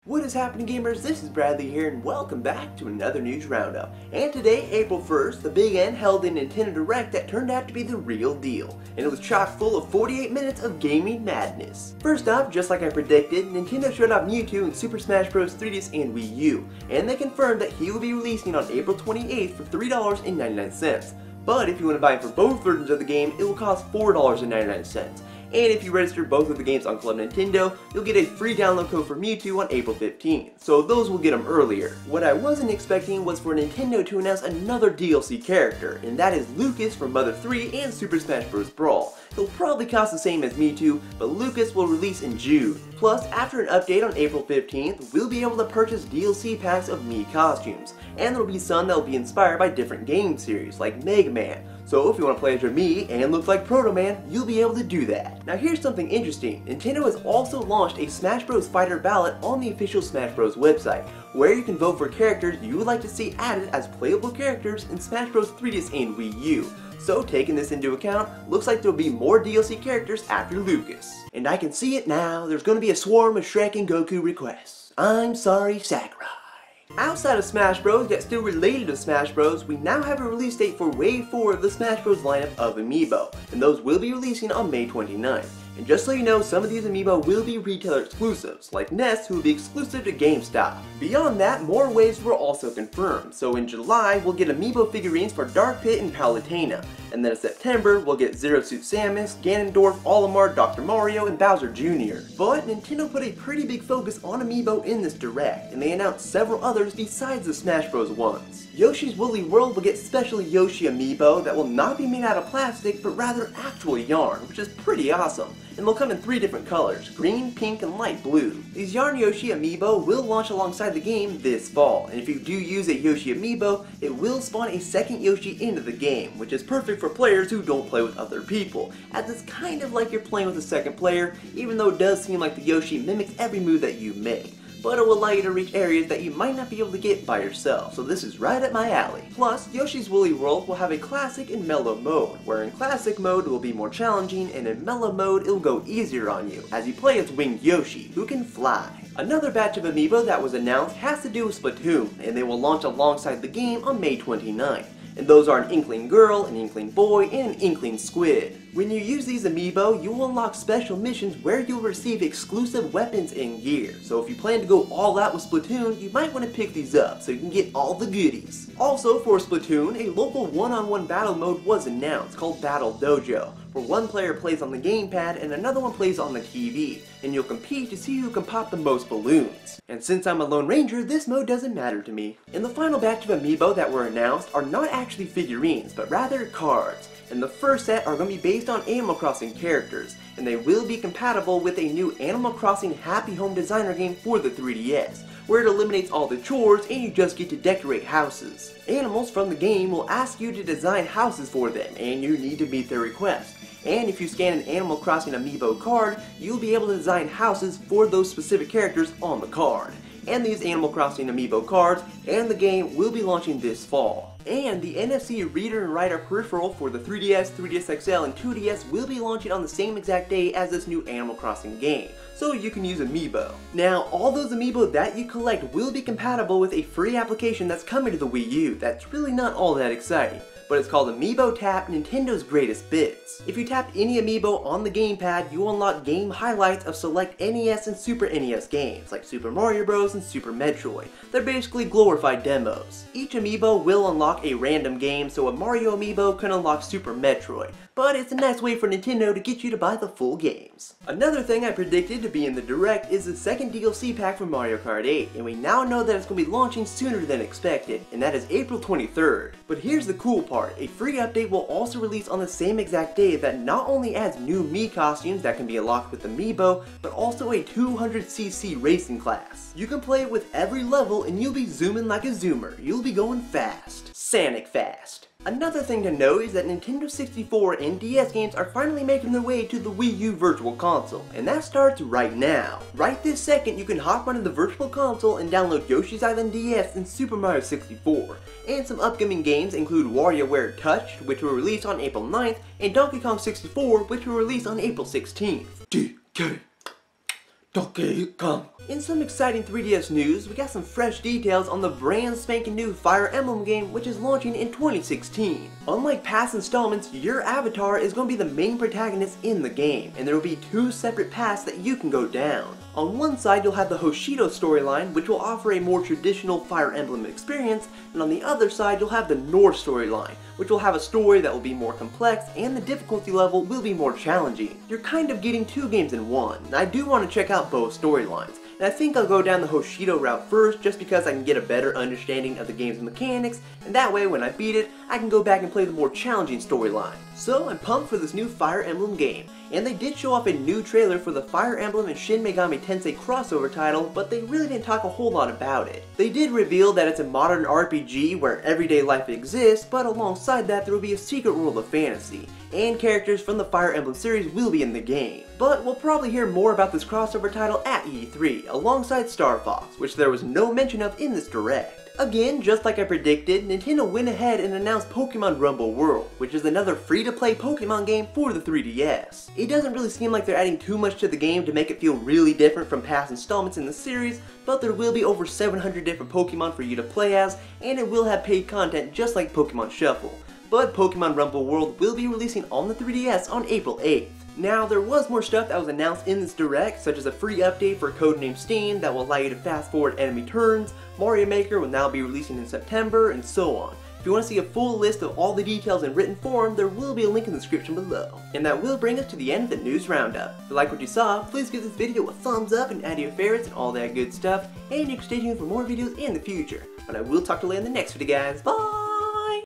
What is happening, gamers? This is Bradley here, and welcome back to another news roundup. And today, April 1st, the Big N held a Nintendo Direct that turned out to be the real deal, and it was chock full of 48 minutes of gaming madness. First up, just like I predicted, Nintendo showed off Mewtwo in Super Smash Bros. 3DS and Wii U, and they confirmed that he will be releasing on April 28th for $3.99. But if you want to buy it for both versions of the game, it will cost $4.99. And if you register both of the games on Club Nintendo, you'll get a free download code for Mewtwo on April 15th, so those will get them earlier. What I wasn't expecting was for Nintendo to announce another DLC character, and that is Lucas from Mother 3 and Super Smash Bros. Brawl. He'll probably cost the same as Mewtwo, but Lucas will release in June. Plus, after an update on April 15th, we'll be able to purchase DLC packs of Mii costumes, and there will be some that will be inspired by different game series, like Mega Man. So if you want to play as your Mii and look like Proto Man, you'll be able to do that. Now here's something interesting. Nintendo has also launched a Smash Bros. Fighter ballot on the official Smash Bros. Website, where you can vote for characters you would like to see added as playable characters in Smash Bros. 3DS and Wii U. So taking this into account, looks like there'll be more DLC characters after Lucas. And I can see it now, there's going to be a swarm of Shrek and Goku requests. I'm sorry, Sakurai. Outside of Smash Bros, yet still related to Smash Bros, we now have a release date for Wave 4 of the Smash Bros lineup of Amiibo, and those will be releasing on May 29th. And just so you know, some of these Amiibo will be retailer exclusives, like Ness, who will be exclusive to GameStop. Beyond that, more waves were also confirmed, so in July we'll get Amiibo figurines for Dark Pit and Palutena, and then in September we'll get Zero Suit Samus, Ganondorf, Olimar, Dr. Mario, and Bowser Jr. But Nintendo put a pretty big focus on Amiibo in this Direct, and they announced several others besides the Smash Bros. Ones. Yoshi's Woolly World will get special Yoshi Amiibo that will not be made out of plastic, but rather actual yarn, which is pretty awesome. And they'll come in 3 different colors, green, pink, and light blue. These Yarn Yoshi Amiibo will launch alongside the game this fall, and if you do use a Yoshi Amiibo, it will spawn a second Yoshi into the game, which is perfect for players who don't play with other people, as it's kind of like you're playing with a second player, even though it does seem like the Yoshi mimics every move that you make. But it will allow you to reach areas that you might not be able to get by yourself, so this is right up my alley. Plus, Yoshi's Woolly World will have a classic and mellow mode, where in classic mode it will be more challenging, and in mellow mode it will go easier on you, as you play as Winged Yoshi, who can fly. Another batch of Amiibo that was announced has to do with Splatoon, and they will launch alongside the game on May 29th. And those are an Inkling Girl, an Inkling Boy, and an Inkling Squid. When you use these Amiibo, you will unlock special missions where you'll receive exclusive weapons and gear. So if you plan to go all out with Splatoon, you might want to pick these up so you can get all the goodies. Also for Splatoon, a local one-on-one battle mode was announced called Battle Dojo, where one player plays on the gamepad and another one plays on the TV, and you'll compete to see who can pop the most balloons. And since I'm a Lone Ranger, this mode doesn't matter to me. And the final batch of Amiibo that were announced are not actually figurines, but rather cards. And the first set are going to be based on Animal Crossing characters, and they will be compatible with a new Animal Crossing Happy Home Designer game for the 3DS, where it eliminates all the chores and you just get to decorate houses. Animals from the game will ask you to design houses for them, and you need to meet their request. And if you scan an Animal Crossing Amiibo card, you'll be able to design houses for those specific characters on the card. And these Animal Crossing Amiibo cards and the game will be launching this fall. And the NFC Reader and Writer peripheral for the 3DS, 3DS XL, and 2DS will be launching on the same exact day as this new Animal Crossing game, so you can use Amiibo. Now, all those Amiibo that you collect will be compatible with a free application that's coming to the Wii U that's really not all that exciting. But it's called Amiibo Tap, Nintendo's Greatest Bits. If you tap any Amiibo on the gamepad, you unlock game highlights of select NES and Super NES games, like Super Mario Bros. And Super Metroid. They're basically glorified demos. Each Amiibo will unlock a random game, so a Mario Amiibo can unlock Super Metroid, but it's a nice way for Nintendo to get you to buy the full games. Another thing I predicted to be in the Direct is the second DLC pack for Mario Kart 8, and we now know that it's going to be launching sooner than expected, and that is April 23rd. But here's the cool part, a free update will also release on the same exact day that not only adds new Mii costumes that can be unlocked with Amiibo, but also a 200cc racing class. You can play it with every level and you'll be zooming like a zoomer. You'll be going fast. Sonic fast. Another thing to note is that Nintendo 64 and DS games are finally making their way to the Wii U Virtual Console, and that starts right now. Right this second, you can hop onto the Virtual Console and download Yoshi's Island DS and Super Mario 64. And some upcoming games include WarioWare Touched, which will release on April 9th, and Donkey Kong 64, which will release on April 16th. DK. Donkey Kong. In some exciting 3DS news, we got some fresh details on the brand spanking new Fire Emblem game, which is launching in 2016. Unlike past installments, your avatar is going to be the main protagonist in the game, and there will be 2 separate paths that you can go down. On one side, you'll have the Hoshido storyline, which will offer a more traditional Fire Emblem experience, and on the other side, you'll have the North storyline, which will have a story that will be more complex, and the difficulty level will be more challenging. You're kind of getting 2 games in one, and I do want to check out both storylines. And I think I'll go down the Hoshido route first, just because I can get a better understanding of the game's mechanics, and that way when I beat it, I can go back and play the more challenging storyline. So I'm pumped for this new Fire Emblem game, and they did show off a new trailer for the Fire Emblem and Shin Megami Tensei crossover title, but they really didn't talk a whole lot about it. They did reveal that it's a modern RPG where everyday life exists, but alongside that there will be a secret world of fantasy, and characters from the Fire Emblem series will be in the game. But we'll probably hear more about this crossover title at E3, alongside Star Fox, which there was no mention of in this direct. Again, just like I predicted, Nintendo went ahead and announced Pokemon Rumble World, which is another free-to-play Pokemon game for the 3DS. It doesn't really seem like they're adding too much to the game to make it feel really different from past installments in the series, but there will be over 700 different Pokemon for you to play as, and it will have paid content just like Pokemon Shuffle. But Pokemon Rumble World will be releasing on the 3DS on April 8th. Now, there was more stuff that was announced in this direct, such as a free update for Codename Steen that will allow you to fast forward enemy turns, Mario Maker will now be releasing in September, and so on. If you want to see a full list of all the details in written form, there will be a link in the description below. And that will bring us to the end of the news roundup. If you like what you saw, please give this video a thumbs up and add your favorites and all that good stuff, and you can stay tuned for more videos in the future. But I will talk to you later in the next video, guys. Bye!